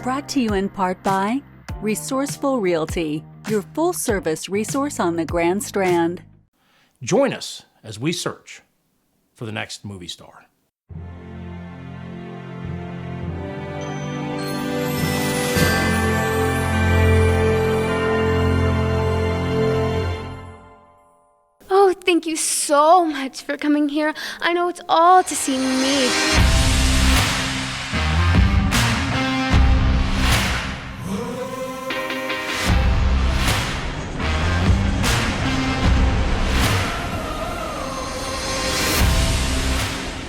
Brought to you in part by Resourceful Realty, your full-service resource on the Grand Strand. Join us as we search for the next movie star. Oh, thank you so much for coming here. I know it's all to see me.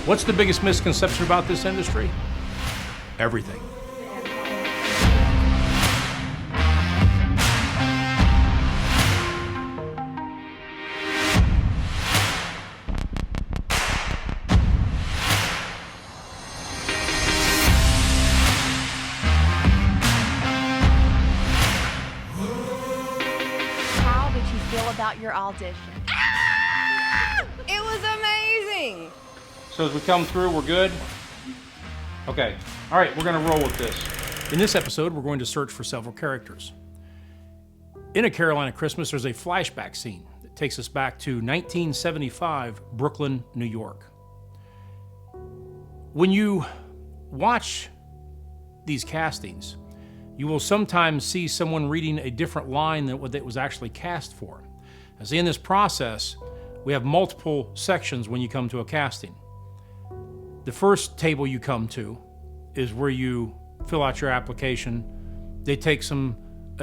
What's the biggest misconception about this industry? Everything. How did you feel about your audition? It was amazing. So as we come through, we're good? Okay. All right, we're going to roll with this. In this episode, we're going to search for several characters. In A Carolina Christmas, there's a flashback scene that takes us back to 1975, Brooklyn, New York. When you watch these castings, you will sometimes see someone reading a different line than what it was actually cast for. As in this process, we have multiple sections when you come to a casting. The first table you come to is where you fill out your application. They take some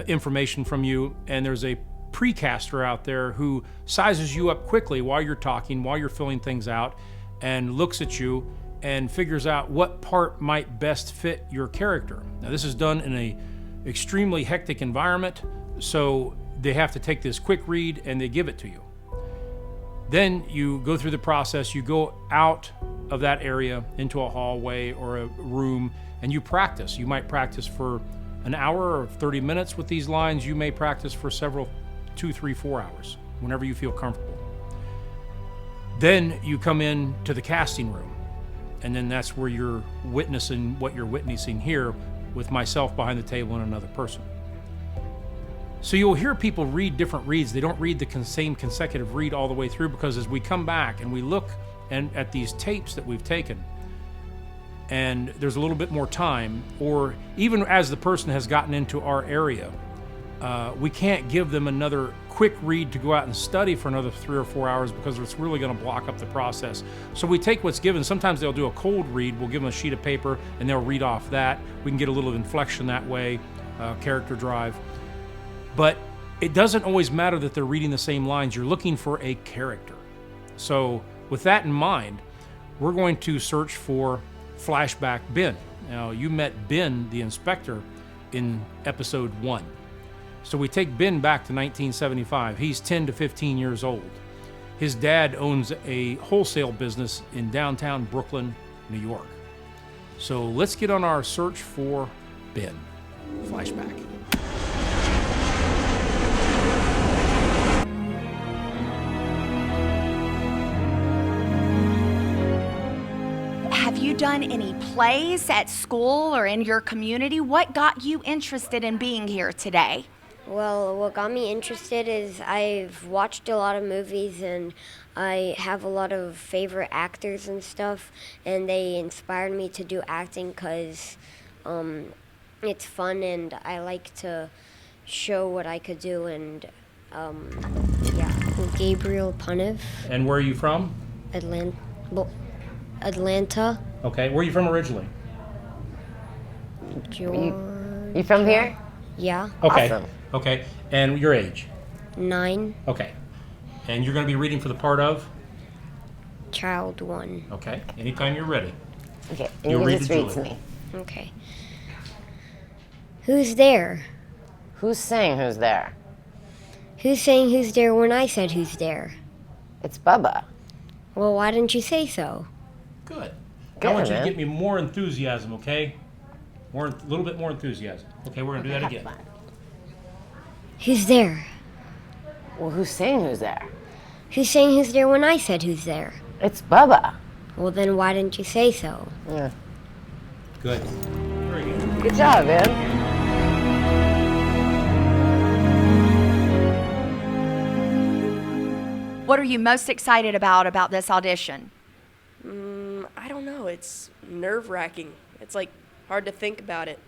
information from you, and there's a precaster out there who sizes you up quickly while you're talking, while you're filling things out, and looks at you and figures out what part might best fit your character. Now, this is done in an extremely hectic environment, so they have to take this quick read and they give it to you. Then you go through the process, you go out of that area into a hallway or a room, and you practice. You might practice for an hour or 30 minutes with these lines. You may practice for several, 2, 3, 4 hours, whenever you feel comfortable. Then you come in to the casting room, and then that's where you're witnessing what you're witnessing here with myself behind the table and another person. So you'll hear people read different reads. They don't read the same consecutive read all the way through, because as we come back and we look at these tapes that we've taken, and there's a little bit more time, or even as the person has gotten into our area, we can't give them another quick read to go out and study for another 3 or 4 hours, because it's really going to block up the process. So we take what's given. Sometimes they'll do a cold read. We'll give them a sheet of paper and they'll read off that. We can get a little inflection that way, character drive. But it doesn't always matter that they're reading the same lines. You're looking for a character. So with that in mind, we're going to search for Flashback Ben. Now, you met Ben, the inspector, in episode 1. So we take Ben back to 1975. He's 10 to 15 years old. His dad owns a wholesale business in downtown Brooklyn, New York. So let's get on our search for Ben. Flashback. Have you done any plays at school or in your community? What got you interested in being here today? Well, what got me interested is I've watched a lot of movies and I have a lot of favorite actors and stuff, and they inspired me to do acting because it's fun and I like to show what I could do. And yeah, Gabriel Punev. And where are you from? Atlanta. Okay, where are you from originally? You from here? Yeah. Okay. Awesome. Okay, and your age? 9. Okay. And you're going to be reading for the part of? Child 1. Okay, anytime you're ready. Okay, You'll you read just the read to Julie. me. Okay. Who's there? Who's saying who's there? Who's saying who's there when I said who's there? It's Bubba. Well, why didn't you say so? Good. Good, I want you to man. get me more enthusiasm, okay? A little bit more enthusiasm. Okay, we're going to do that Have again. fun. Who's there? Well, who's saying who's there? Who's saying who's there when I said who's there? It's Bubba. Well, then why didn't you say so? Yeah. Good. Very good. Good job, man. What are you most excited about this audition? I don't know. It's nerve-wracking. It's like hard to think about it.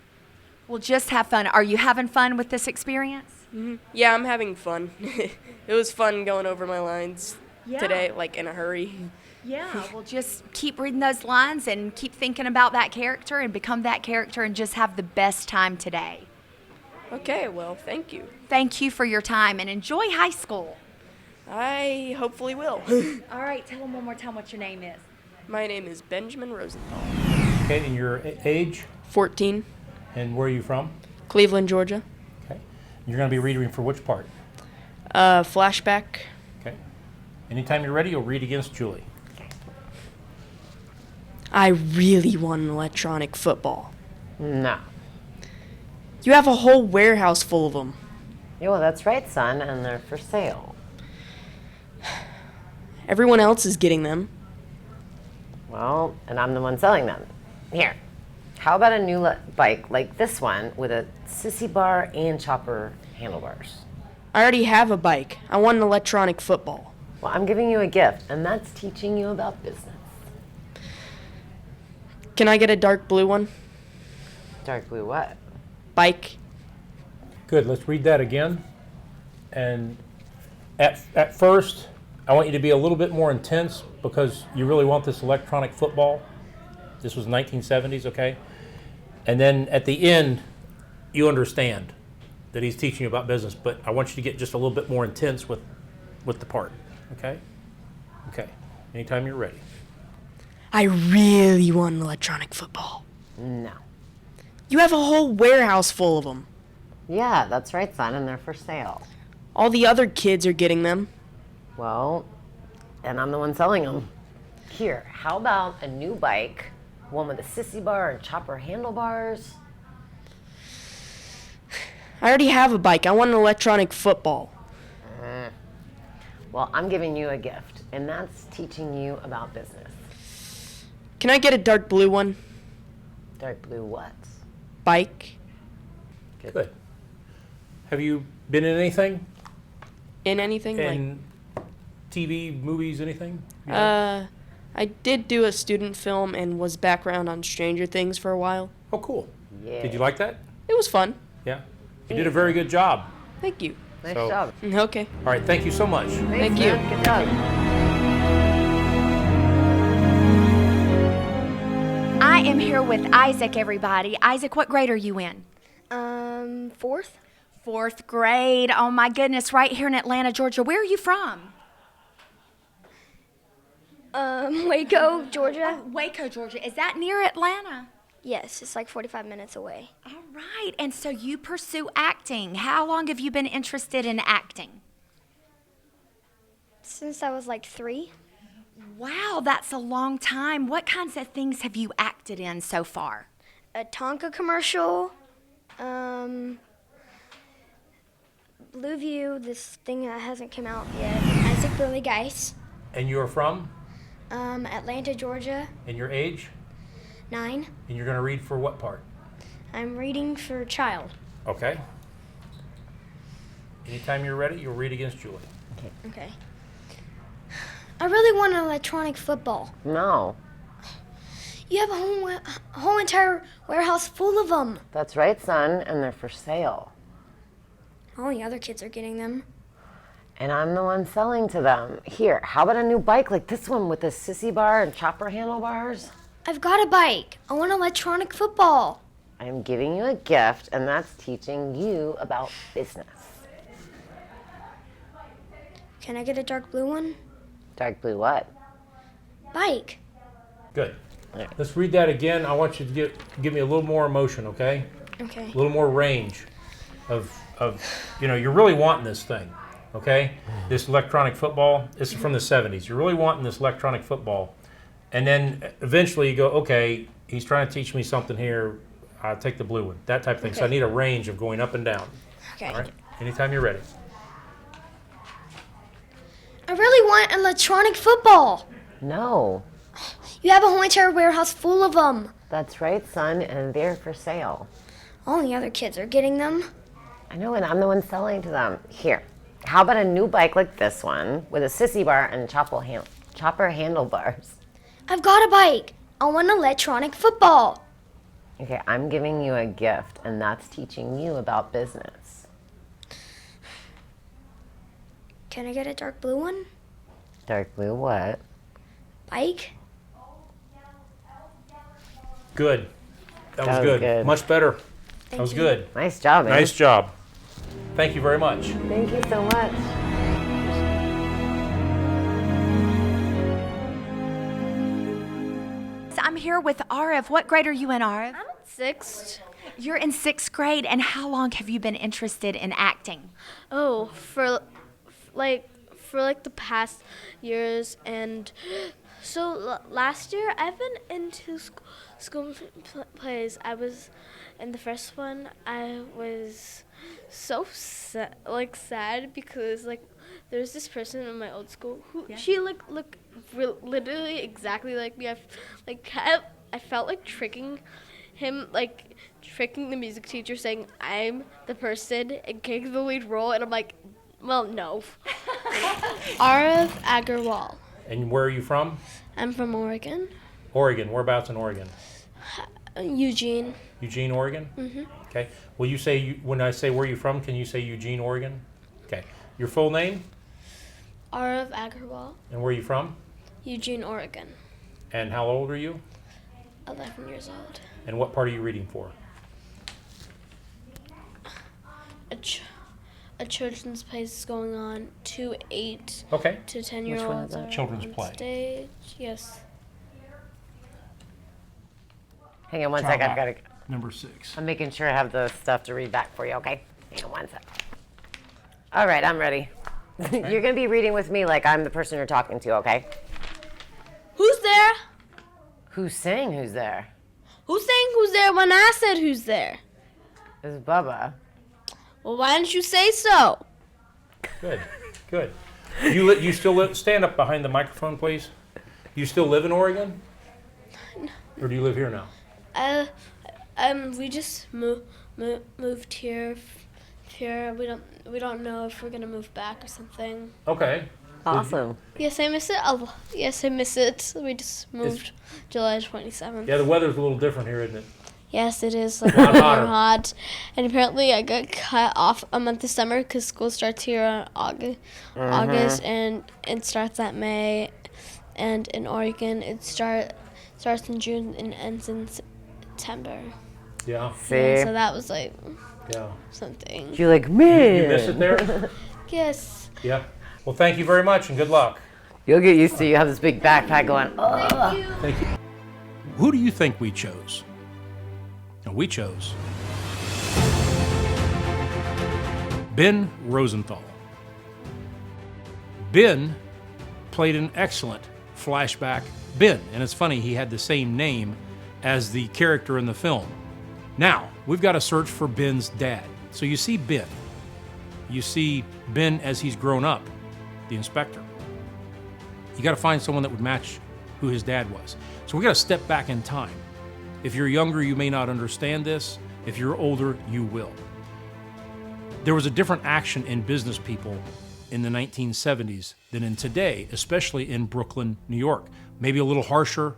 Well, just have fun. Are you having fun with this experience? Yeah, I'm having fun. It was fun going over my lines today, like in a hurry. Yeah, well, just keep reading those lines and keep thinking about that character and become that character and just have the best time today. Okay, well, thank you. Thank you for your time and enjoy high school. I hopefully will. All right, tell them one more time what your name is. My name is Benjamin Rosenthal. Okay, and your age 14, and where are you from? Cleveland, Georgia. Okay. You're going to be reading for which part? Flashback. Okay. Anytime you're ready, you'll read against Julie. I really want an electronic football. No. You have a whole warehouse full of them. Yeah, well, that's right, son, and they're for sale. Everyone else is getting them. Well, and I'm the one selling them. Here, how about a new bike like this one with a sissy bar and chopper handlebars? I already have a bike. I want an electronic football. Well, I'm giving you a gift, and that's teaching you about business. Can I get a dark blue one? Dark blue what? Bike. Good, let's read that again. And at first, I want you to be a little bit more intense because you really want this electronic football. This was 1970s, okay? And then at the end, you understand that he's teaching you about business, but I want you to get just a little bit more intense with the part, okay? Okay, anytime you're ready. I really want an electronic football. No. You have a whole warehouse full of them. Yeah, that's right, son, and they're for sale. All the other kids are getting them. Well, and I'm the one selling them. Here, how about a new bike, one with a sissy bar and chopper handlebars? I already have a bike. I want an electronic football. Well, I'm giving you a gift, and that's teaching you about business. Can I get a dark blue one? Dark blue what? Bike. Good. Have you been in anything? In anything? In TV, movies, anything? I did do a student film and was background on Stranger Things for a while. Oh, cool. Yeah. Did you like that? It was fun. Yeah. You did a very good job. Thank you. Nice So- job. Okay. All right, thank you so much. Thank you. Man. Good job. I am here with Isaac, everybody. Isaac, what grade are you in? Fourth? Fourth grade. Oh my goodness, right here in Atlanta, Georgia. Where are you from? Waco, Georgia. Waco, Georgia. Is that near Atlanta? Yes, it's like 45 minutes away. All right. And so you pursue acting. How long have you been interested in acting? Since I was like 3. Wow, that's a long time. What kinds of things have you acted in so far? A Tonka commercial, Blue View, this thing that hasn't come out yet. Isaac Billy Geis, And you're from? Atlanta, Georgia, And your age? 9. And you're going to read for what part? I'm reading for child. Okay. Anytime you're ready, you'll read against Julie. Okay. I really want an electronic football. No. You have a whole entire warehouse full of them. That's right, son, and they're for sale. All the other kids are getting them. And I'm the one selling to them. Here, how about a new bike like this one with a sissy bar and chopper handlebars? I've got a bike. I want electronic football. I'm giving you a gift, and that's teaching you about business. Can I get a dark blue one? Dark blue what? Bike. Good. All right. Let's read that again. I want you to give me a little more emotion, okay? Okay. A little more range of you're really wanting this thing, okay? This electronic football. This is from the 70s. You're really wanting this electronic football. And then eventually you go, okay, he's trying to teach me something here. I'll take the blue one. That type of thing. So I Okay. need a range of going up and down. Okay. All right? Anytime you're ready. I really want electronic football. No. You have a whole entire warehouse full of them. That's right, son, and they're for sale. All the other kids are getting them. I know, and I'm the one selling to them. Here, how about a new bike like this one with a sissy bar and chopper handlebars? I've got a bike. I want electronic football. Okay, I'm giving you a gift, and that's teaching you about business. Can I get a dark blue one? Dark blue what? Bike? Good. That was was good. good. Much better. That was good. Nice job, man. Nice job. Thank you very much. Thank you so much. So I'm here with Arav. What grade are you in, Arav? I'm in 6th. You're in 6th grade, and how long have you been interested in acting? Oh, for the past years, and so last year I've been into school plays. I was in the first one. I was so sad because there's this person in my old school who she looked literally exactly like me. I felt like tricking him, tricking the music teacher, saying I'm the person and getting the lead role, and I'm like, well, no. Arav Agarwal. And where are you from? I'm from Oregon. Oregon. Whereabouts in Oregon? Eugene. Eugene, Oregon? Mm-hmm. Okay. Will you say, when I say where you're from, can you say Eugene, Oregon? Okay. Your full name? Arav Agarwal. And where are you from? Eugene, Oregon. And how old are you? 11 years old. And what part are you reading for? A children's play is going on. 8 Okay. to 10 Which year one olds is that? are Children's on play. stage. Yes. Hang on one Child sec. I've got to. act, number 6. I'm making sure I have the stuff to read back for you. Okay. Hang on one sec. All right, I'm ready. You're gonna be reading with me like I'm the person you're talking to. Okay. Who's there? Who's saying who's there? Who's saying who's there when I said who's there? It's Bubba. Well, why didn't you say so? Good. Good. You still live, stand up behind the microphone, please. You still live in Oregon? Or do you live here now? We just moved here. Here, we don't know if we're gonna move back or something. Okay. Awesome. Yes, I miss it. Yes, I miss it. We just moved July 27th. Yeah, the weather's a little different here, isn't it? Yes, it is lot more hotter. hot. And apparently, I got cut off a month of summer because school starts here on August, and it starts at May. And in Oregon, it starts in June and ends in September. Yeah. See? Yeah, so that was Yeah. something. You're like, man. You miss it there? Yes. Yeah. Well, thank you very much and good luck. You'll get used to it. You have this big backpack going, ugh. Thank you. Who do you think we chose? No, we chose Ben Rosenthal. Ben played an excellent Flashback Ben, and it's funny, he had the same name as the character in the film. Now, we've got to search for Ben's dad. So you see Ben. You see Ben as he's grown up, the inspector. You got to find someone that would match who his dad was. So we got to step back in time. If you're younger, you may not understand this. If you're older, you will. There was a different action in business people in the 1970s than in today, especially in Brooklyn, New York. Maybe a little harsher,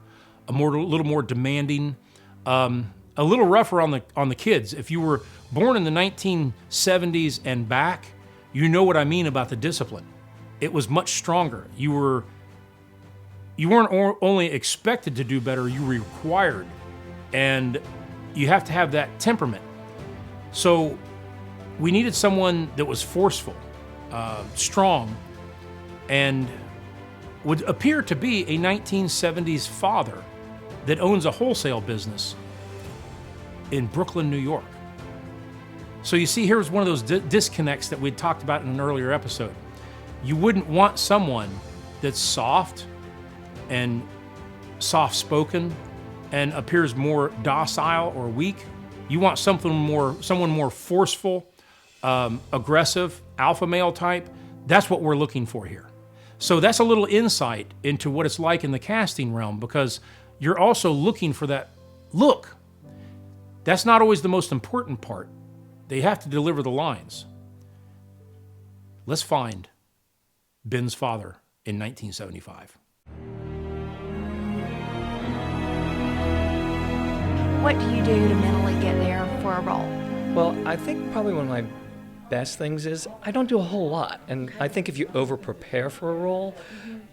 a little more demanding, a little rougher on the kids. If you were born in the 1970s and back, you know what I mean about the discipline. It was much stronger. You weren't only expected to do better, you were required. And you have to have that temperament. So we needed someone that was forceful, strong, and would appear to be a 1970s father that owns a wholesale business in Brooklyn, New York. So you see, here's one of those disconnects that we'd talked about in an earlier episode. You wouldn't want someone that's soft and soft-spoken and appears more docile or weak. You want someone more forceful, aggressive, alpha male type. That's what we're looking for here. So that's a little insight into what it's like in the casting realm, because you're also looking for that look That's not always the most important part. They have to deliver the lines. Let's find Ben's father in 1975. What do you do to mentally get there for a role? Well, I think probably one of my best things is I don't do a whole lot. And I think if you over-prepare for a role,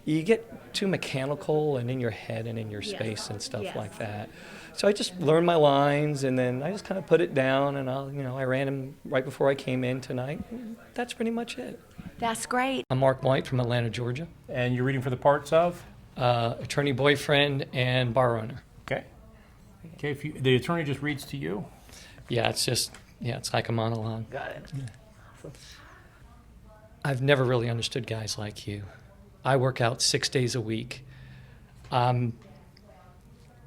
you get too mechanical and in your head and in your space and stuff like that. So I just learn my lines, and then I just kind of put it down, and I ran them right before I came in tonight. That's pretty much it. That's great. I'm Mark White from Atlanta, Georgia. And you're reading for the parts of? Attorney boyfriend and bar owner. Okay. Okay, the attorney just reads to you? Yeah, it's like a monologue. Got it. Yeah. I've never really understood guys like you. I work out 6 days a week.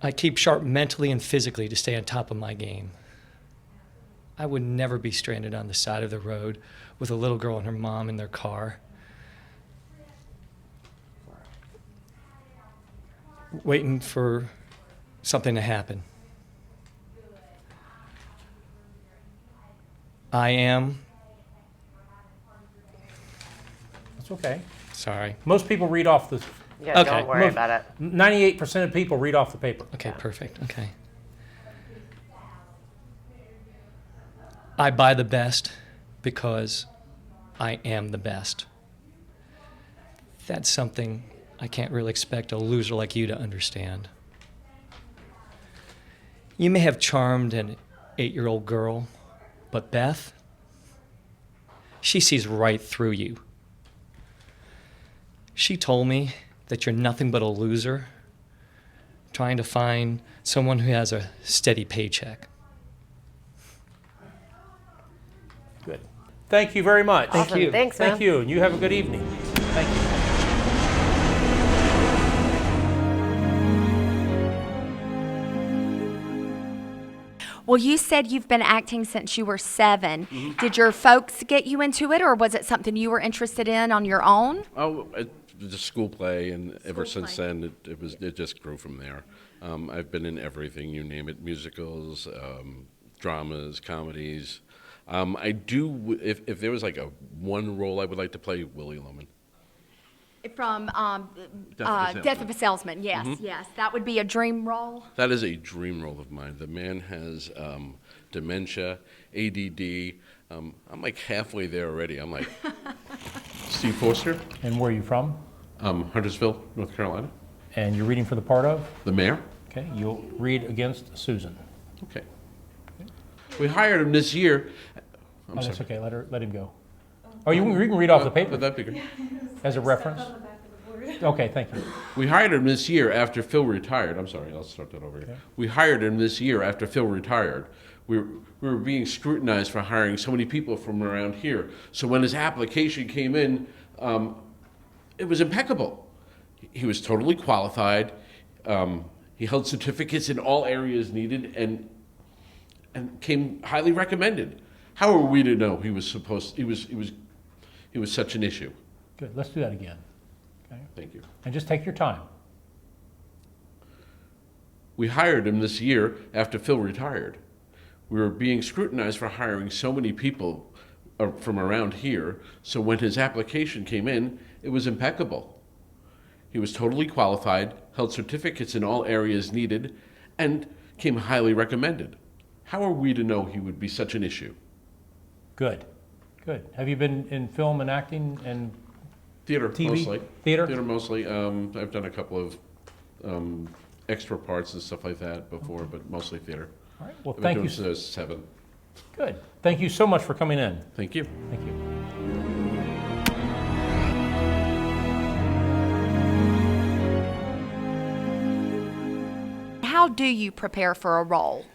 I keep sharp mentally and physically to stay on top of my game. I would never be stranded on the side of the road with a little girl and her mom in their car, waiting for something to happen. I am... That's okay. Sorry. Most people read off the... Yeah, Okay. don't worry about it. 98% of people read off the paper. Okay, perfect. Okay. I buy the best because I am the best. That's something I can't really expect a loser like you to understand. You may have charmed an 8-year-old girl, but Beth, she sees right through you. She told me that you're nothing but a loser, trying to find someone who has a steady paycheck. Good. Thank you very much. Awesome. you. Thanks, man. Thank you, and you have a good evening. Thank you. Well, you said you've been acting since you were 7. Did your folks get you into it, or was it something you were interested in on your own? Oh, it was a school play, and ever since then, it just grew from there. I've been in everything, you name it, musicals, dramas, comedies. I do, if there was like one role I would like to play, Willie Loman. From Death of a Salesman. Yes, yes. That would be a dream role. That is a dream role of mine. The man has dementia, ADD. I'm like halfway there already. I'm like, Steve Forster, And where are you from? Huntersville, North Carolina. And you're reading for the part of? The mayor. Okay, you'll read against Susan. Okay. We hired him this year. Oh, that's okay, let him go. Oh, you can read off the paper That'd be good. as a reference? Okay, thank you. We hired him this year after Phil retired. I'm sorry, I'll start that over again. We hired him this year after Phil retired. We were being scrutinized for hiring so many people from around here. So when his application came in, it was impeccable. He was totally qualified. He held certificates in all areas needed and came highly recommended. How are we to know he was such an issue? Good, let's do that again. Okay. Thank you. And just take your time. We hired him this year after Phil retired. We were being scrutinized for hiring so many people from around here, so when his application came in, it was impeccable. He was totally qualified, held certificates in all areas needed, and came highly recommended. How are we to know he would be such an issue? Good, good. Have you been in film and acting and Theater, TV? mostly. Theater? Theater, mostly. I've done a couple of extra parts and stuff like that before, but mostly theater. All right, well, I've thank been you. doing since 7. Good. Thank you so much for coming in. Thank you. Thank you. How do you prepare for a role?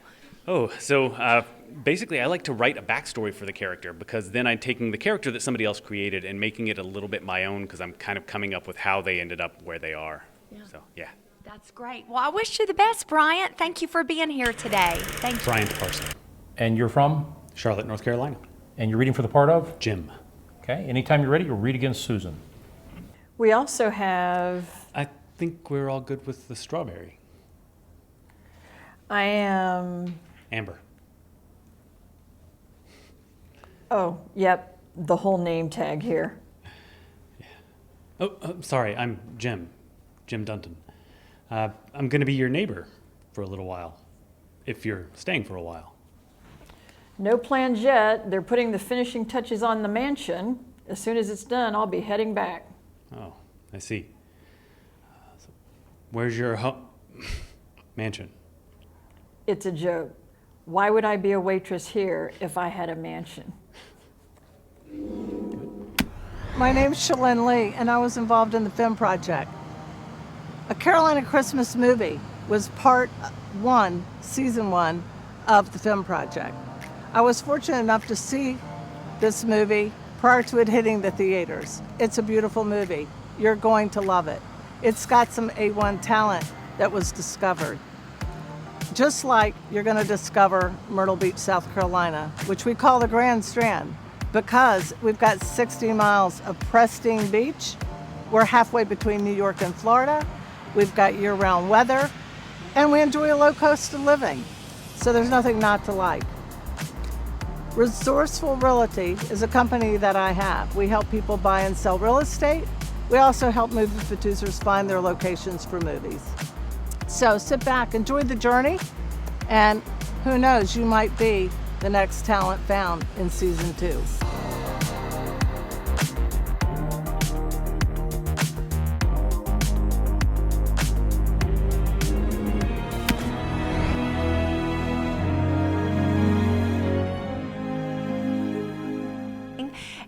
Oh, so basically I like to write a backstory for the character, because then I'm taking the character that somebody else created and making it a little bit my own, because I'm kind of coming up with how they ended up where they are. Yeah. So, yeah. That's great. Well, I wish you the best, Bryant. Thank you for being here today. Thank you. Bryant Parson. And you're from? Charlotte, North Carolina. And you're reading for the part of? Jim. Okay, anytime you're ready, you'll read against Susan. We also have, I think we're all good with the strawberry. I am Amber. Oh, yep, the whole name tag here. Oh, sorry, I'm Jim Dunton. I'm going to be your neighbor for a little while, if you're staying for a while. No plans yet. They're putting the finishing touches on the mansion. As soon as it's done, I'll be heading back. Oh, I see. So where's your mansion? It's a joke. Why would I be a waitress here if I had a mansion? My name's Shalyn Lee, and I was involved in the film project. A Carolina Christmas Movie was part one, season one, of the film project. I was fortunate enough to see this movie prior to it hitting the theaters. It's a beautiful movie. You're going to love it. It's got some A1 talent that was discovered. Just like you're going to discover Myrtle Beach, South Carolina, which we call the Grand Strand, because we've got 60 miles of pristine beach. We're halfway between New York and Florida. We've got year-round weather, and we enjoy a low cost of living. So there's nothing not to like. Resourceful Realty is a company that I have. We help people buy and sell real estate. We also help movie producers find their locations for movies. So sit back, enjoy the journey, and who knows, you might be the next talent found in season 2.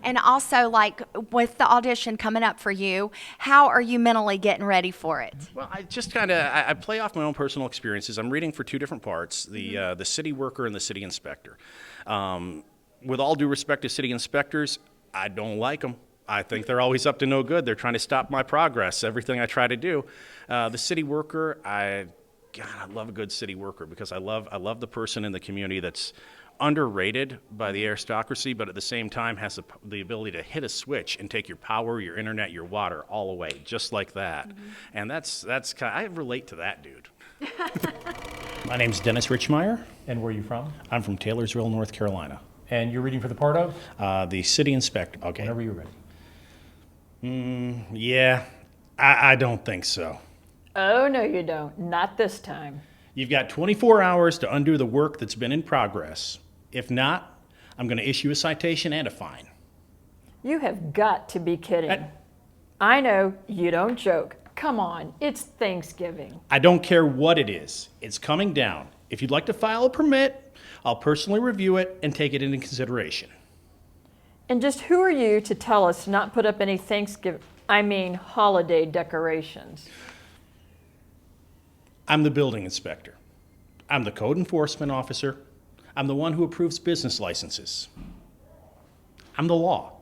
And also, like, with the audition coming up for you, how are you mentally getting ready for it? Well, I just kind of I play off my own personal experiences. I'm reading for 2 different parts: the city worker and the city inspector. With all due respect to city inspectors, I don't like them. I think they're always up to no good. They're trying to stop my progress, everything I try to do. The city worker, I love a good city worker because I love the person in the community that's underrated by the aristocracy, but at the same time has the ability to hit a switch and take your power, your internet, your water all away, just like that. And that's kind of, I relate to that dude. My name's Dennis Richmeyer. And where are you from? I'm from Taylorsville, North Carolina. And you're reading for the part of? The city inspector. Okay. Whenever you're ready. Yeah, I don't think so. Oh, no, you don't. Not this time. You've got 24 hours to undo the work that's been in progress. If not, I'm going to issue a citation and a fine. You have got to be kidding. I know, you don't joke. Come on, it's Thanksgiving. I don't care what it is. It's coming down. If you'd like to file a permit, I'll personally review it and take it into consideration. And just who are you to tell us to not put up any holiday decorations? I'm the building inspector. I'm the code enforcement officer. I'm the one who approves business licenses. I'm the law.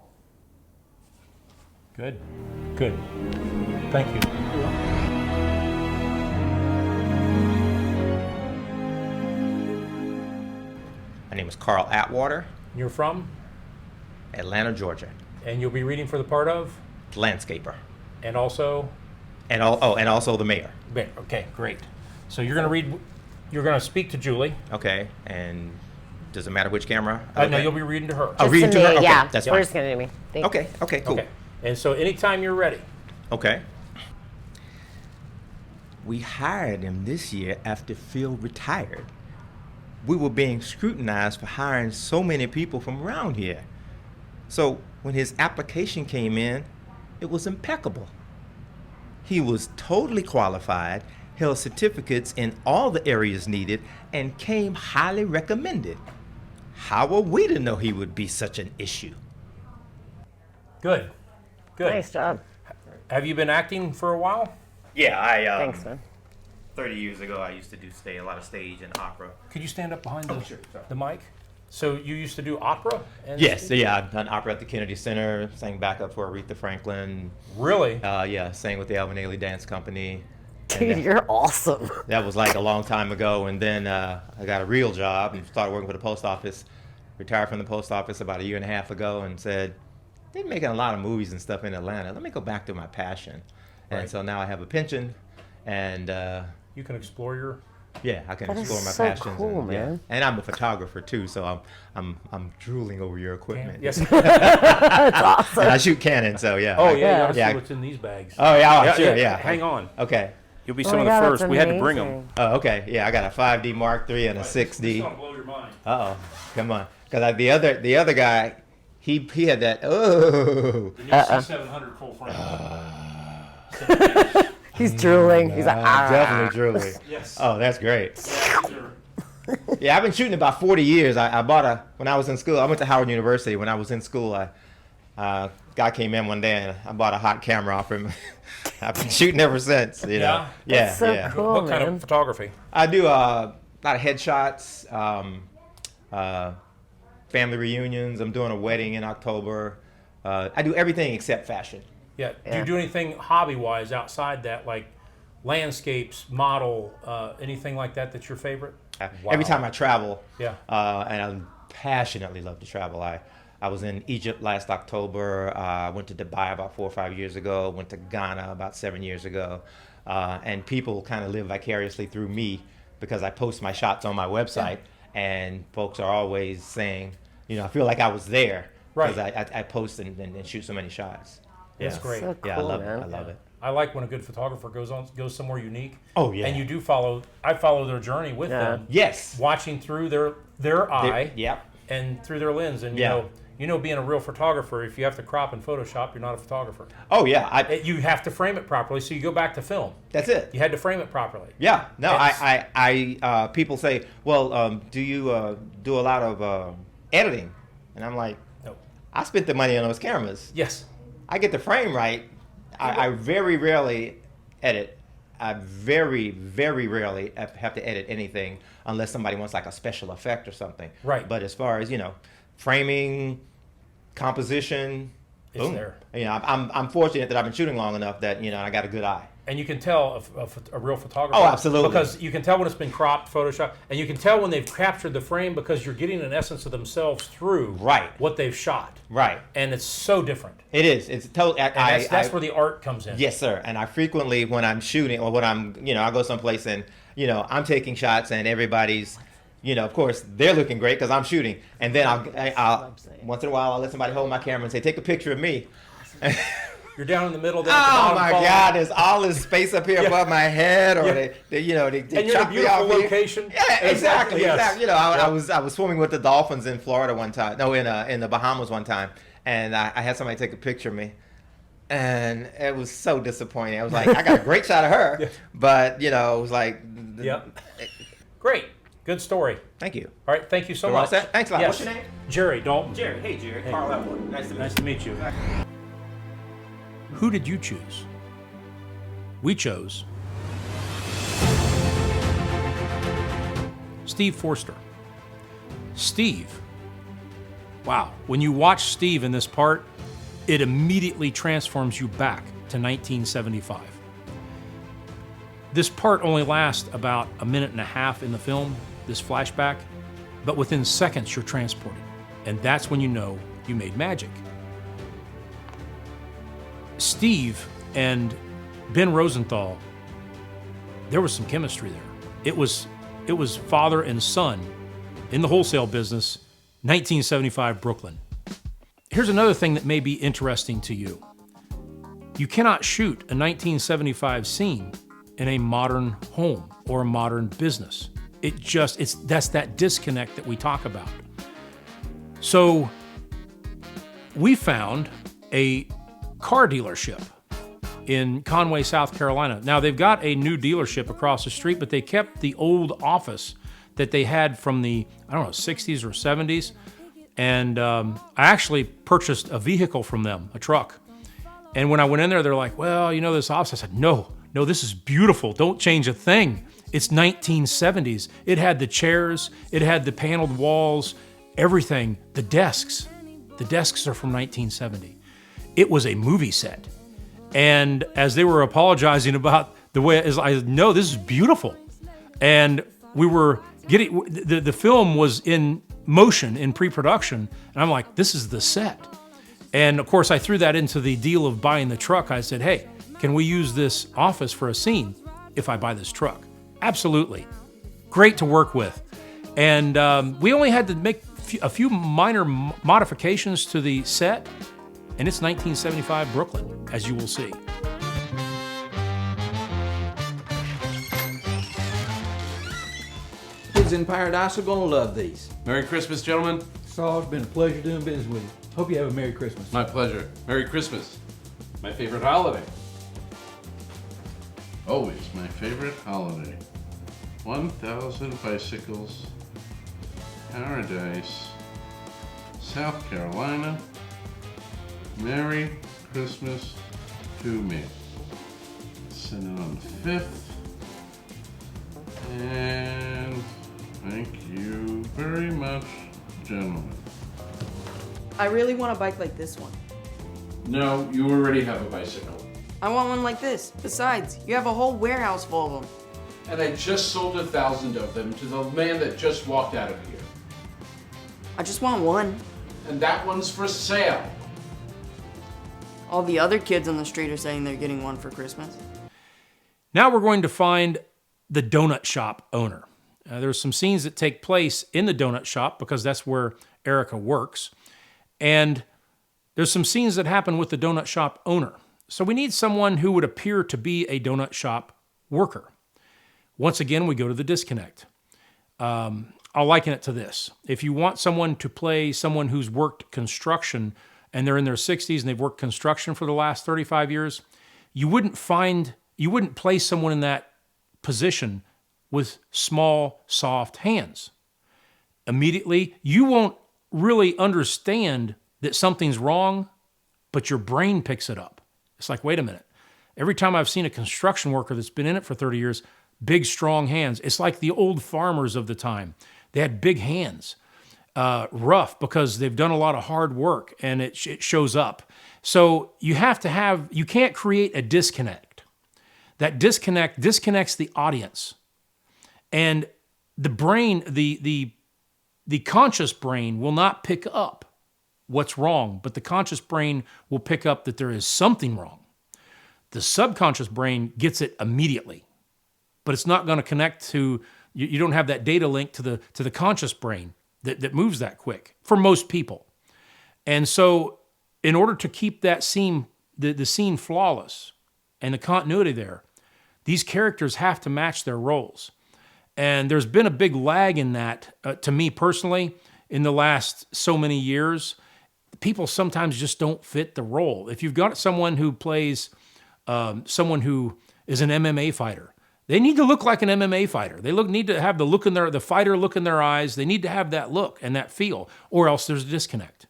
Good. Good. Thank you. My name is Carl Atwater. You're from? Atlanta, Georgia. And you'll be reading for the part of? Landscaper. And also? And also the mayor. Okay, great. So you're going to speak to Julie. Okay, and does it matter which camera? No, you'll be reading to her. Oh, reading to her? Okay, yeah, that's we're fine. just going to do me. Thanks. Okay, cool. Okay. And so anytime you're ready. Okay. We hired him this year after Phil retired. We were being scrutinized for hiring so many people from around here. So when his application came in, it was impeccable. He was totally qualified, held certificates in all the areas needed, and came highly recommended. How were we to know he would be such an issue? Good. Good. Nice job. Have you been acting for a while? Yeah, Thanks, man. 30 years ago, I used to do a lot of stage and opera. Could you stand up behind Sure. the mic? So you used to do opera? Yes, yeah, I've done opera at the Kennedy Center, sang backup for Aretha Franklin. Really? Yeah, sang with the Alvin Ailey Dance Company. Dude, you're awesome. That was like a long time ago, and then I got a real job and started working for the post office. Retired from the post office about 1.5 years ago and said, they're making a lot of movies and stuff in Atlanta. Let me go back to my passion. And so now I have a pension, and you can explore your Yeah, I can That is explore my so passions. cool, and, man. And I'm a photographer too, so I'm drooling over your equipment. Yes. That's awesome. And I shoot Canon, so yeah. Oh, yeah, you gotta yeah. see what's in these bags. Oh, yeah, sure, yeah. Hang on. Okay. You'll be Oh some my of the God, first. that's We had to bring them. amazing. Oh, okay. Yeah, I got a 5D Mark III and a 6D. It's gonna blow your mind. Uh-oh. Come on. Because the other guy, he had that, oh. The new C700 full frame. He's drooling. He's like, Definitely drooling. Yes. Oh, that's great. Yeah, I've been shooting about 40 years. I bought when I was in school, I went to Howard University. When I was in school, guy came in one day and I bought a hot camera off him. I've been shooting ever since, you know. Yeah, That's so yeah. cool, What kind man. of photography? I do a lot of headshots, family reunions. I'm doing a wedding in October. I do everything except fashion. Yeah. Do you do anything hobby-wise outside that, like landscapes, model, anything like that that's your favorite? Every time I travel, Yeah. and I passionately love to travel. I was in Egypt last October. I went to Dubai about 4 or 5 years ago. Went to Ghana about 7 years ago. And people kind of live vicariously through me because I post my shots on my website, and folks are always saying, you know, I feel like I was there because I post and shoot so many shots. That's great. So Yeah, I cool, love man. it. I love it. I like when a good photographer goes somewhere unique. Oh, yeah. And you do I follow their journey with them. Yes. Watching through their eye. Yep. And through their lens. And Yeah. you know, being a real photographer, if you have to crop in Photoshop, you're not a photographer. Oh, yeah. You have to frame it properly, so you go back to film. That's it. You had to frame it properly. Yeah. No, And people say, well, do you do a lot of editing? And I'm like, no. I spent the money on those cameras. Yes. I get the frame right. I very rarely edit. I very, very rarely have to edit anything unless somebody wants like a special effect or something. Right. But as far as, you know, framing, composition, It's boom. there. You know, I'm fortunate that I've been shooting long enough that, you know, I got a good eye. And you can tell a real photographer. Oh, absolutely. Because you can tell when it's been cropped, Photoshop, and you can tell when they've captured the frame because you're getting an essence of themselves through what they've shot. Right. And it's so different. It is. It's totally. And that's where the art comes in. Yes, sir. And I frequently, when I'm shooting or when I'm, you know, I go someplace and, you know, I'm taking shots and everybody's, you know, of course, they're looking great because I'm shooting. And then I'll once in a while, I'll let somebody hold my camera and say, take a picture of me. You're down in the middle. Oh my God! There's all this space up here above my head, or they you know, they and you're in a chop me beautiful off here. location. Yeah, exactly. Yes. Exactly. You know, I was swimming with the dolphins in Florida one time. No, in the Bahamas one time, and I had somebody take a picture of me, and it was so disappointing. I was like, I got a great shot of her, but you know, it was like, Great. Good story. Thank you. All right. Thank you so You're all much. set? Thanks a lot. Yes. What's your name? Jerry Dalton. Jerry. Hey, Jerry. Hey. Carl Edward. Nice to meet you. Who did you choose? We chose Steve Forster. Steve. Wow. When you watch Steve in this part, it immediately transforms you back to 1975. This part only lasts about a minute and a half in the film, this flashback, but within seconds you're transported. And that's when you know you made magic. Steve and Ben Rosenthal, there was some chemistry there. It was father and son in the wholesale business, 1975 Brooklyn. Here's another thing that may be interesting to you. You cannot shoot a 1975 scene in a modern home or a modern business. That's that disconnect that we talk about. So we found a car dealership in Conway, South Carolina. Now they've got a new dealership across the street, but they kept the old office that they had from the, 60s or 70s. And I actually purchased a vehicle from them, a truck. And when I went in there, they're like, well, you know this office? I said, no, this is beautiful. Don't change a thing. It's 1970s. It had the chairs, it had the paneled walls, everything. The desks are from 1970. It was a movie set. And as they were apologizing about the way, I know this is beautiful. And we were getting, the film was in motion, in pre-production. And I'm like, this is the set. And of course, I threw that into the deal of buying the truck. I said, hey, can we use this office for a scene if I buy this truck? Absolutely. great to work with. And we only had to make a few minor modifications to the set, and it's 1975 Brooklyn, as you will see. Kids in Paradise are gonna love these. Merry Christmas, gentlemen. Saul, it's been a pleasure doing business with you. Hope you have a Merry Christmas. My pleasure. Merry Christmas. My favorite holiday. Always my favorite holiday. 1,000 bicycles. Paradise. South Carolina. Merry Christmas to me. Send it on the 5th. And thank you very much, gentlemen. I really want a bike like this one. No, you already have a bicycle. I want one like this. Besides, you have a whole warehouse full of them. And I just sold 1,000 of them to the man that just walked out of here. I just want one. And that one's for sale. All the other kids on the street are saying they're getting one for Christmas. Now we're going to find the donut shop owner. There's some scenes that take place in the donut shop because that's where Erica works. And there's some scenes that happen with the donut shop owner. So we need someone who would appear to be a donut shop worker. Once again, we go to the disconnect. I'll liken it to this. If you want someone to play someone who's worked construction and they're in their 60s and they've worked construction for the last 35 years, you wouldn't place someone in that position with small, soft hands. Immediately, you won't really understand that something's wrong, but your brain picks it up. It's like, wait a minute. Every time I've seen a construction worker that's been in it for 30 years, big, strong hands. It's like the old farmers of the time. They had big hands, rough because they've done a lot of hard work and it shows up. So you can't create a disconnect. That disconnect disconnects the audience. And the brain, the conscious brain will not pick up what's wrong, but the conscious brain will pick up that there is something wrong. The subconscious brain gets it immediately, but it's not going to connect to, you don't have that data link to the conscious brain that moves that quick for most people. And so in order to keep that scene, the scene flawless and the continuity there, these characters have to match their roles. And there's been a big lag in that, to me personally, in the last so many years. People sometimes just don't fit the role. If you've got someone who plays someone who is an MMA fighter, they need to look like an MMA fighter. They need to have the fighter look in their eyes. They need to have that look and that feel, or else there's a disconnect.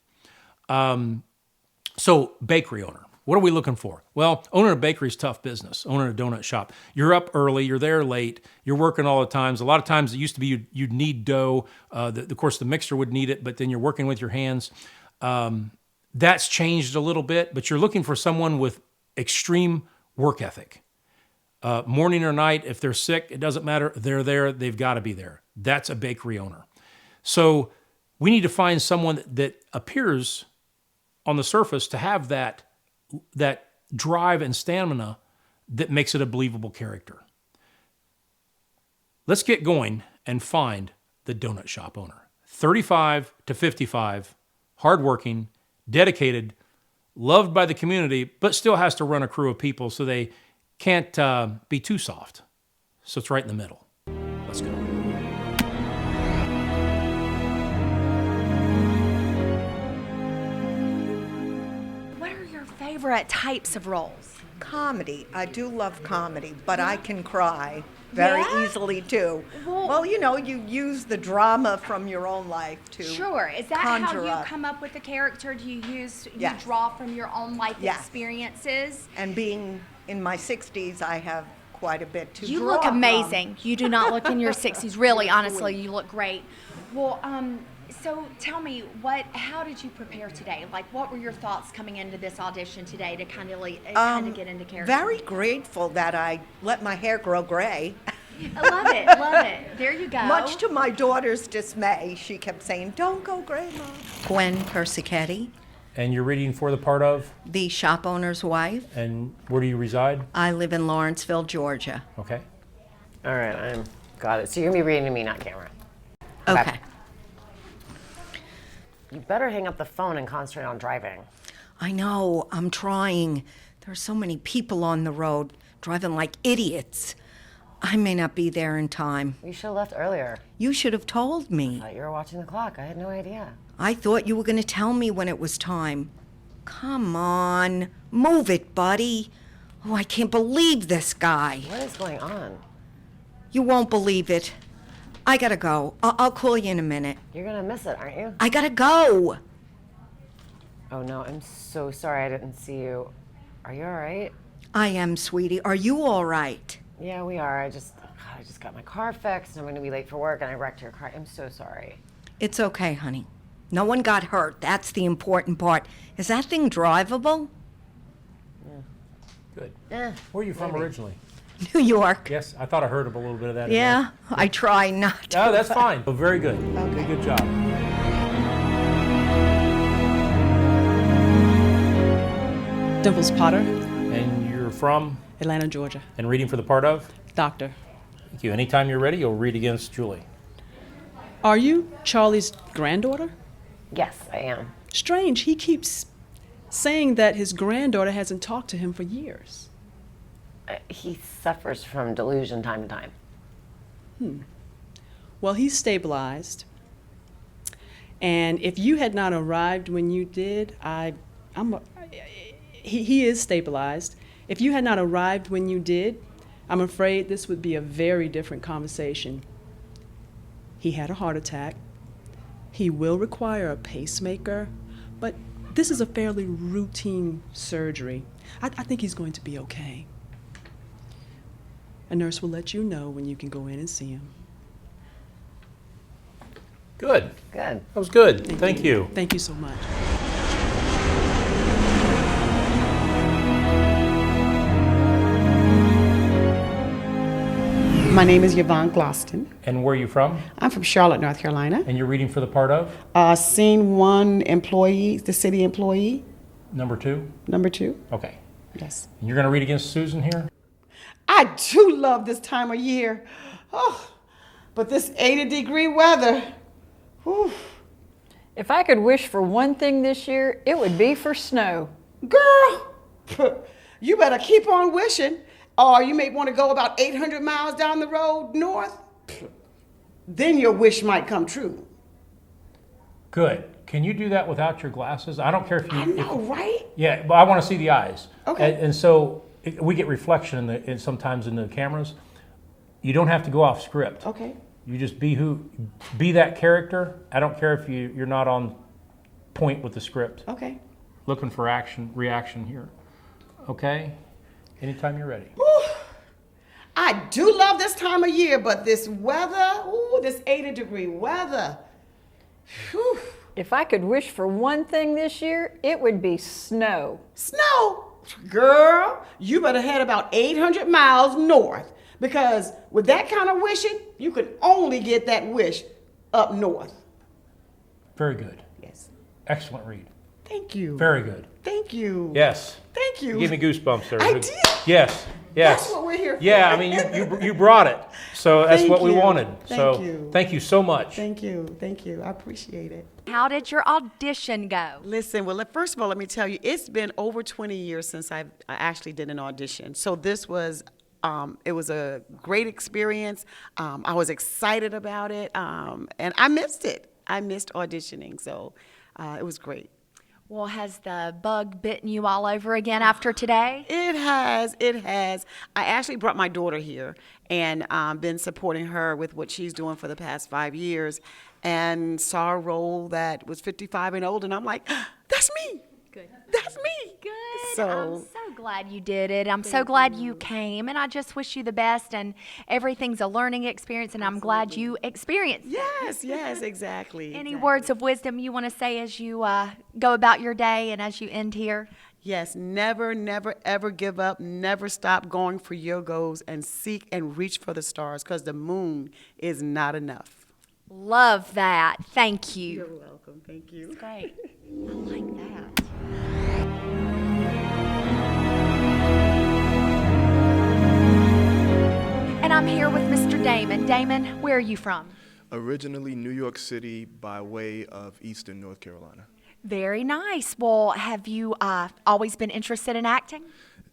So bakery owner. What are we looking for? Well, owning a bakery is tough business. Owning a donut shop. You're up early. You're there late. You're working all the times. A lot of times it used to be you'd need dough. Of course, the mixer would need it, but then you're working with your hands. That's changed a little bit, but you're looking for someone with extreme work ethic. Morning or night, if they're sick, it doesn't matter. They're there. They've got to be there. That's a bakery owner. So we need to find someone that appears on the surface to have that drive and stamina that makes it a believable character. Let's get going and find the donut shop owner. 35 to 55, hardworking, dedicated, loved by the community, but still has to run a crew of people so they can't be too soft. So it's right in the middle. Let's go. Favorite types of roles? Comedy. I do love comedy, but I can cry very easily too. Well, you know, you use the drama from your own life to Sure. Is that how conjure you up. come up with the character? Do you Yes. draw from your own life Yes. experiences? And being in my 60s, I have quite a bit to You draw look from. amazing. You do not look in your 60s. Really, honestly, you look great. Well, so tell me, how did you prepare today? Like, what were your thoughts coming into this audition today to kind of get into character? Very grateful that I let my hair grow gray. I love it, love it. There you go. Much to my daughter's dismay, she kept saying, "Don't go gray, Mom." Gwen Persichetti, And you're reading for the part of? the shop owner's wife. And where do you reside? I live in Lawrenceville, Georgia. Okay. All right, I'm Got it. So you're going to be reading to me, not camera. Okay. You better hang up the phone and concentrate on driving. I know, I'm trying. There are so many people on the road driving like idiots. I may not be there in time. You should have left earlier. You should have told me. I thought you were watching the clock. I had no idea. I thought you were going to tell me when it was time. Come on, move it, buddy. Oh, I can't believe this guy. What is going on? You won't believe it. I gotta go. I'll call you in a minute. You're gonna miss it, aren't you? I gotta go. Oh no, I'm so sorry I didn't see you. Are you all right? I am, sweetie. Are you all right? Yeah, we are. I just got my car fixed and I'm gonna be late for work and I wrecked your car. I'm so sorry. It's okay, honey. No one got hurt. That's the important part. Is that thing drivable? Good. Eh, Where are you from originally? New York. Yes, I thought I heard a little bit of that. Yeah, I try not to. Oh, that's fine. Oh, very good. Okay. Good job. Dimples Potter. And you're from? Atlanta, Georgia. And reading for the part of? Doctor. Thank you. Anytime you're ready, you'll read against Julie. Are you Charlie's granddaughter? Yes, I am. Strange, he keeps saying that his granddaughter hasn't talked to him for years. He suffers from delusion time to time. Well, he's stabilized. And if you had not arrived when you did, he is stabilized. If you had not arrived when you did, I'm afraid this would be a very different conversation. He had a heart attack. He will require a pacemaker, but this is a fairly routine surgery. I think he's going to be okay. A nurse will let you know when you can go in and see him. Good. Good. That was good. Thank you. Thank you so much. My name is Yvonne Gloston. And where are you from? I'm from Charlotte, North Carolina. And you're reading for the part of? Scene 1 employee, the city employee. Number 2? Number 2. Okay. Yes. And you're going to read against Susan here? I do love this time of year. Oh, but this 80-degree weather. Whew. If I could wish for one thing this year, it would be for snow. Girl, you better keep on wishing, or you may want to go about 800 miles down the road north. Then your wish might come true. Good. Can you do that without your glasses? I don't care if you... I know, right? Yeah, but I want to see the eyes. Okay. And so we get reflection sometimes in the cameras. You don't have to go off script. Okay. You just be that character. I don't care if you're not on point with the script. Okay. Looking for reaction here. Okay? Anytime you're ready. Whew. I do love this time of year, but this weather, this 80-degree weather. Whew. If I could wish for one thing this year, it would be snow. Snow? Girl, you better head about 800 miles north, because with that kind of wishing, you can only get that wish up north. Very good. Yes. Excellent read. Thank you. Very good. Thank you. Yes. Thank you. You gave me goosebumps there. I did. Yes. Yes. That's what we're here for. Yeah, I mean, you brought it. So that's Thank what we you. wanted. Thank you. Thank you so much. Thank you. Thank you. I appreciate it. How did your audition go? Listen, well, first of all, let me tell you, it's been over 20 years since I actually did an audition. So this was, it was a great experience. I was excited about it, and I missed it. I missed auditioning, so it was great. Well, has the bug bitten you all over again after today? It has. It has. I actually brought my daughter here and been supporting her with what she's doing for the past 5 years, and saw a role that was 55 and old, and I'm like, that's me. Good. That's me. Good. So, I'm so glad you did it. I'm so glad you came, and I just wish you the best, and everything's a learning experience, and I'm glad you experienced it. Yes, exactly. Any words of wisdom you want to say as you go about your day and as you end here? Yes, never, never, ever give up. Never stop going for your goals, and seek and reach for the stars, because the moon is not enough. Love that. Thank you. You're welcome. Thank you. It's great. I like that. And I'm here with Mr. Damon. Damon, where are you from? Originally New York City by way of Eastern North Carolina. Very nice. Well, have you always been interested in acting?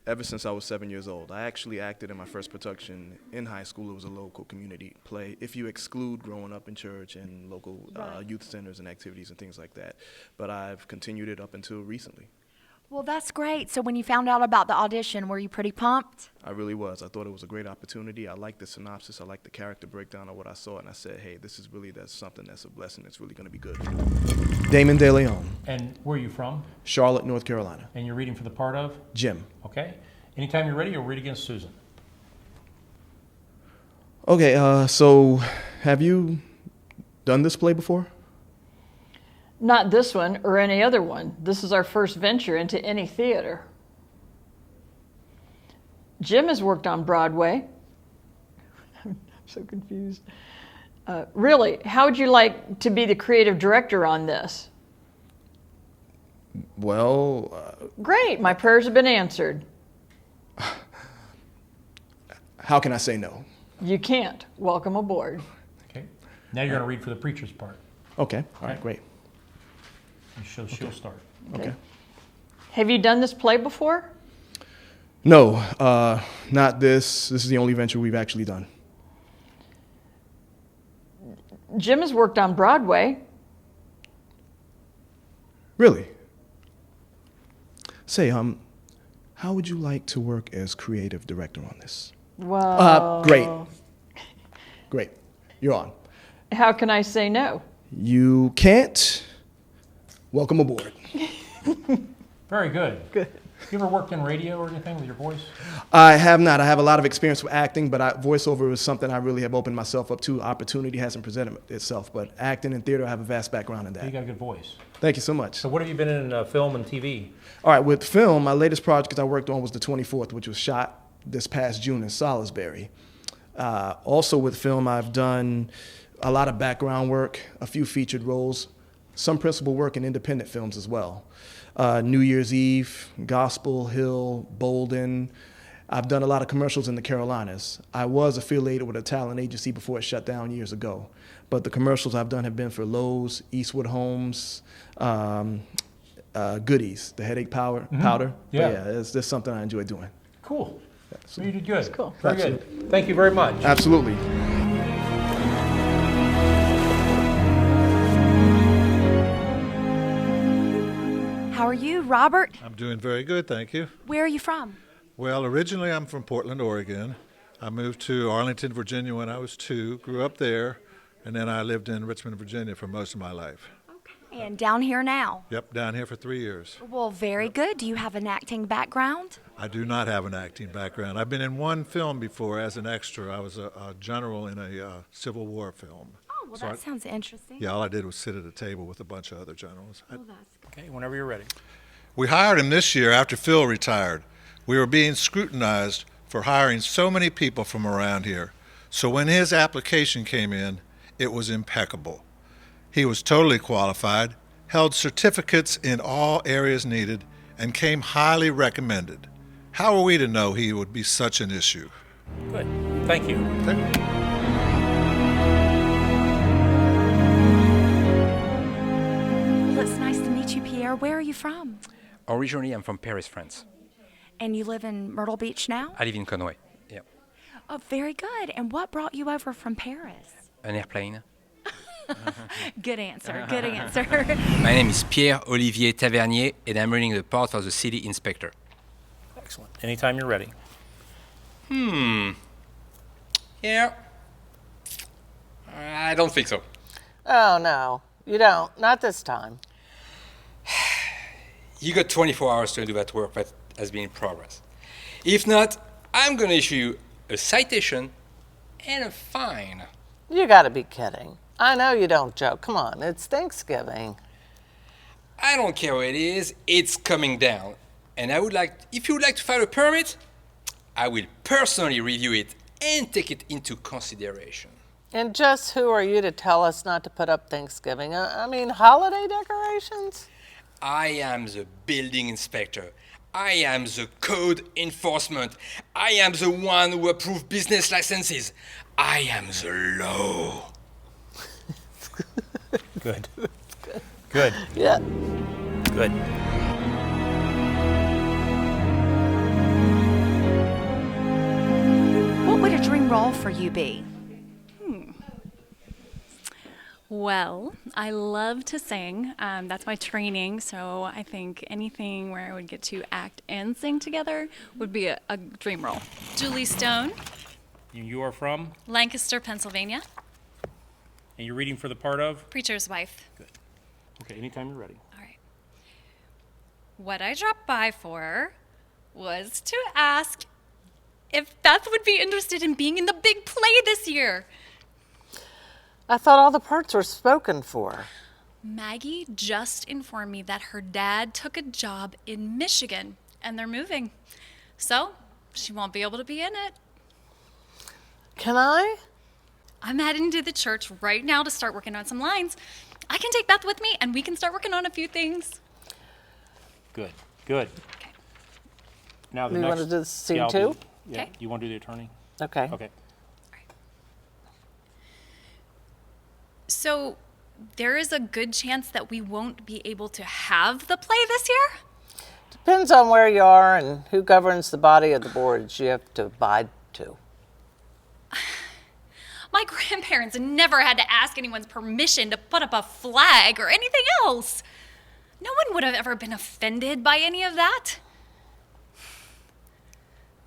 Ever since I was 7 years old. I actually acted in my first production in high school. It was a local community play, if you exclude growing up in church and local youth centers and activities and things like that. But I've continued it up until recently. Well, that's great. So when you found out about the audition, were you pretty pumped? I really was. I thought it was a great opportunity. I liked the synopsis. I liked the character breakdown of what I saw. And I said, hey, this is really something that's a blessing. It's really going to be good. Damon De Leon. And where are you from? Charlotte, North Carolina. And you're reading for the part of? Jim. Okay. Anytime you're ready, you'll read against Susan. Okay, so have you done this play before? Not this one or any other one. This is our first venture into any theater. Jim has worked on Broadway. I'm so confused. Really, how would you like to be the creative director on this? Well... Great, my prayers have been answered. How can I say no? You can't. Welcome aboard. Okay. Now you're going to read for the preacher's part. Okay, all right, great. She'll start. Okay. Have you done this play before? No, not this. This is the only venture we've actually done. Jim has worked on Broadway. Really? Say, how would you like to work as creative director on this? Well... Great. Great. You're on. How can I say no? You can't. Welcome aboard. Very good. Good. You ever worked in radio or anything with your voice? I have not. I have a lot of experience with acting, but voiceover is something I really have opened myself up to. Opportunity hasn't presented itself, but acting and theater, I have a vast background in that. You got a good voice. Thank you so much. So what have you been in film and TV? All right, with film, my latest project I worked on was The 24th, which was shot this past June in Salisbury. Also with film, I've done a lot of background work, a few featured roles, some principal work in independent films as well. New Year's Eve, Gospel Hill, Bolden. I've done a lot of commercials in the Carolinas. I was affiliated with a talent agency before it shut down years ago. But the commercials I've done have been for Lowe's, Eastwood Homes, Goodies, the headache powder. Yeah. It's just something I enjoy doing. Cool. So you did good. That's cool. Very good. Thank you very much. Absolutely. How are you, Robert? I'm doing very good, thank you. Where are you from? Well, originally I'm from Portland, Oregon. I moved to Arlington, Virginia when I was 2, grew up there, and then I lived in Richmond, Virginia for most of my life. And down here now? Yep, down here for 3 years. Well, very good. Do you have an acting background? I do not have an acting background. I've been in one film before as an extra. I was a general in a Civil War film. Oh, well, that sounds interesting. Yeah, all I did was sit at a table with a bunch of other generals. Okay, whenever you're ready. We hired him this year after Phil retired. We were being scrutinized for hiring so many people from around here. So when his application came in, it was impeccable. He was totally qualified, held certificates in all areas needed, and came highly recommended. How are we to know he would be such an issue? Good. Thank you. Well, it's nice to meet you, Pierre. Where are you from? Originally, I'm from Paris, France. And you live in Myrtle Beach now? I live in Conway. Yeah. Oh, very good. And what brought you over from Paris? An airplane. Good answer. Good answer. My name is Pierre Olivier Tavernier, and I'm reading the part of the city inspector. Excellent. Anytime you're ready. Yeah. I don't think so. Oh, no. You don't. Not this time. You got 24 hours to do that work that has been in progress. If not, I'm going to issue you a citation and a fine. You gotta be kidding. I know you don't joke. Come on, it's Thanksgiving. I don't care what it is, it's coming down. And if you would like to file a permit, I will personally review it and take it into consideration. And just who are you to tell us not to put up Thanksgiving? I mean, holiday decorations? I am the building inspector. I am the code enforcement. I am the one who approves business licenses. I am the law. Good. Good. Yeah. Good. What would a dream role for you be? Well, I love to sing. That's my training, so I think anything where I would get to act and sing together would be a dream role. Julie Stone, You are from? Lancaster, Pennsylvania, And you're reading for the part of? preacher's wife. Good. Okay, anytime you're ready. All right. What I dropped by for was to ask if Beth would be interested in being in the big play this year. I thought all the parts were spoken for. Maggie just informed me that her dad took a job in Michigan and they're moving. So she won't be able to be in it. Can I? I'm heading to the church right now to start working on some lines. I can take Beth with me and we can start working on a few things. Good. Good. Okay. Now the You next. want to do the scene I'll two? Yeah. Okay. You want to do the attorney? Okay. Okay. So there is a good chance that we won't be able to have the play this year? Depends on where you are and who governs the body of the boards you have to abide to. My grandparents never had to ask anyone's permission to put up a flag or anything else. No one would have ever been offended by any of that.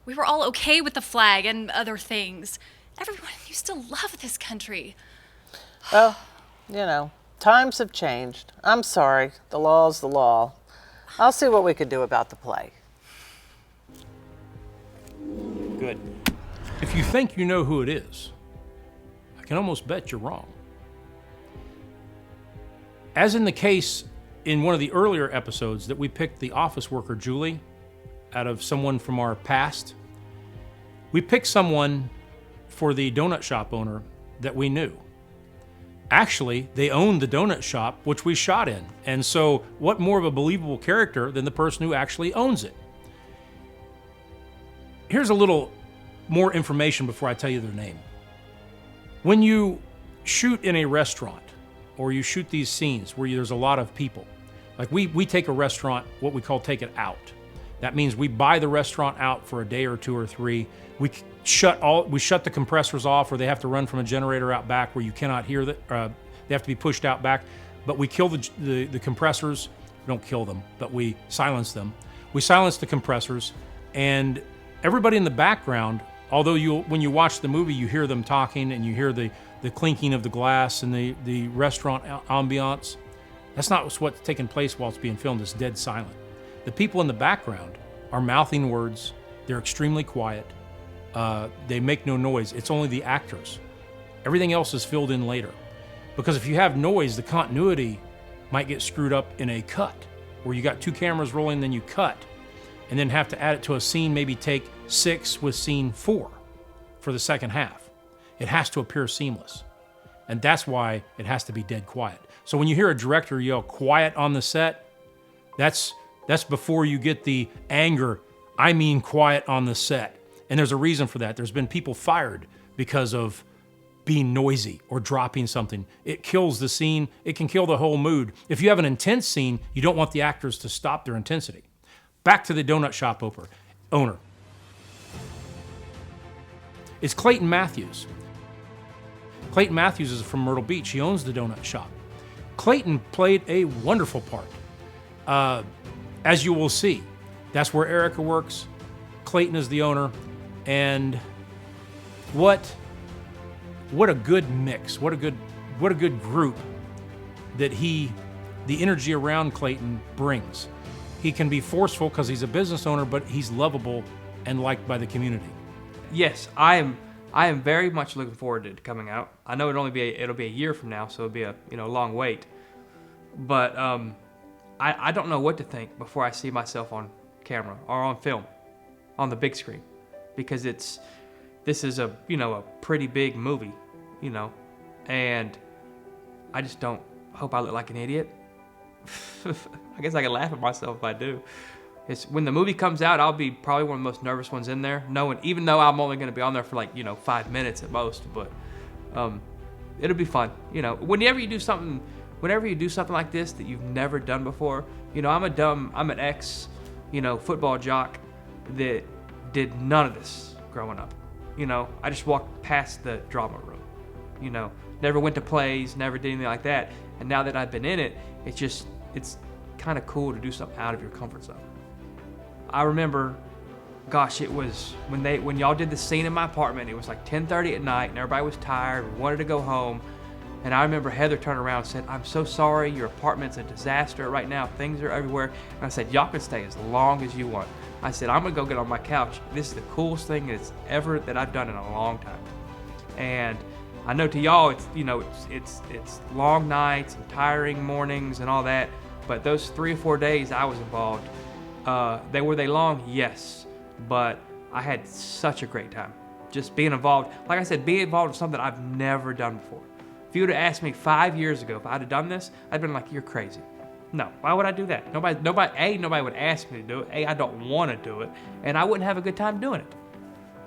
We were all okay with the flag and other things. Everyone used to love this country. Well, you know, times have changed. I'm sorry. The law's the law. I'll see what we could do about the play. Good. If you think you know who it is, I can almost bet you're wrong. As in the case in one of the earlier episodes that we picked the office worker Julie out of someone from our past, we picked someone for the donut shop owner that we knew. Actually, they owned the donut shop, which we shot in. And so what more of a believable character than the person who actually owns it? Here's a little more information before I tell you their name. When you shoot in a restaurant, or you shoot these scenes where there's a lot of people, like we take a restaurant, what we call take it out. That means we buy the restaurant out for a day or two or three. We shut the compressors off, or they have to run from a generator out back where you cannot hear they have to be pushed out back. But we kill the compressors. We don't kill them, but we silence them. We silence the compressors, and everybody in the background, although when you watch the movie, you hear them talking and you hear the clinking of the glass and the restaurant ambiance. That's not what's taking place while it's being filmed. It's dead silent. The people in the background are mouthing words. They're extremely quiet. They make no noise. It's only the actors. Everything else is filled in later. Because if you have noise, the continuity might get screwed up in a cut, where you got two cameras rolling, then you cut, and then have to add it to a scene, maybe take 6 with scene 4 for the second half. It has to appear seamless. And that's why it has to be dead quiet. So when you hear a director yell quiet on the set, that's before you get the anger, I mean quiet on the set. And there's a reason for that. There's been people fired because of being noisy or dropping something. It kills the scene. It can kill the whole mood. If you have an intense scene, you don't want the actors to stop their intensity. Back to the donut shop owner. It's Clayton Matthews. Clayton Matthews is from Myrtle Beach. He owns the donut shop. Clayton played a wonderful part. As you will see, that's where Erica works. Clayton is the owner. And what a good mix. What a good group that the energy around Clayton brings. He can be forceful because he's a business owner, but he's lovable and liked by the community. Yes, I am very much looking forward to it coming out. I know it'll be a year from now, so it'll be a long wait. But I don't know what to think before I see myself on camera or on film, on the big screen, because this is a pretty big movie, and I just don't hope I look like an idiot. I guess I can laugh at myself if I do, It's when the movie comes out, I'll be probably one of the most nervous ones in there, even though I'm only going to be on there for like 5 minutes at most. But it'll be fun. Whenever you do something like this that you've never done before, I'm an ex, football jock that did none of this growing up. I just walked past the drama room. Never went to plays, never did anything like that. And now that I've been in it, it's kind of cool to do something out of your comfort zone. I remember, gosh, it was when y'all did the scene in my apartment. It was like 10:30 at night, and everybody was tired. We wanted to go home, and I remember Heather turned around and said, "I'm so sorry. Your apartment's a disaster right now. Things are everywhere." And I said, "Y'all can stay as long as you want." I said, "I'm gonna go get on my couch. This is the coolest thing that I've done in a long time." And I know to y'all, it's long nights and tiring mornings and all that. But those 3 or 4 days I was involved, were they long? Yes, but I had such a great time just being involved. Like I said, being involved in something I've never done before. If you would have asked me 5 years ago if I'd have done this, I'd been like, "You're crazy." No, why would I do that? Nobody would ask me to do it. I don't want to do it, and I wouldn't have a good time doing it.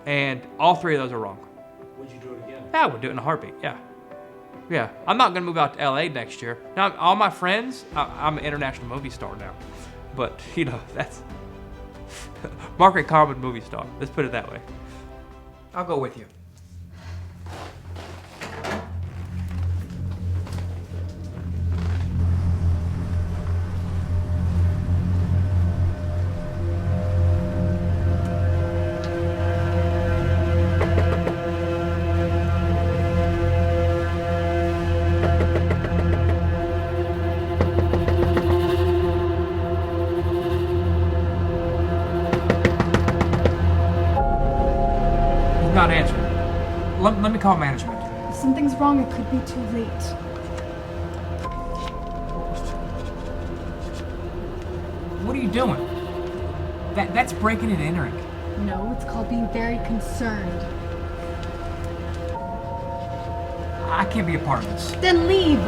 And all 3 of those are wrong. Would you do it again? Yeah, I would do it in a heartbeat. Yeah. I'm not gonna move out to LA next year. Now, all my friends, I'm an international movie star now, but that's Margaret Common movie star. Let's put it that way. I'll go with you. Not answering. Let me call management. If something's wrong, it could be too late. What are you doing? That's breaking and entering. No, it's called being very concerned. I can't be a part of this. Then leave!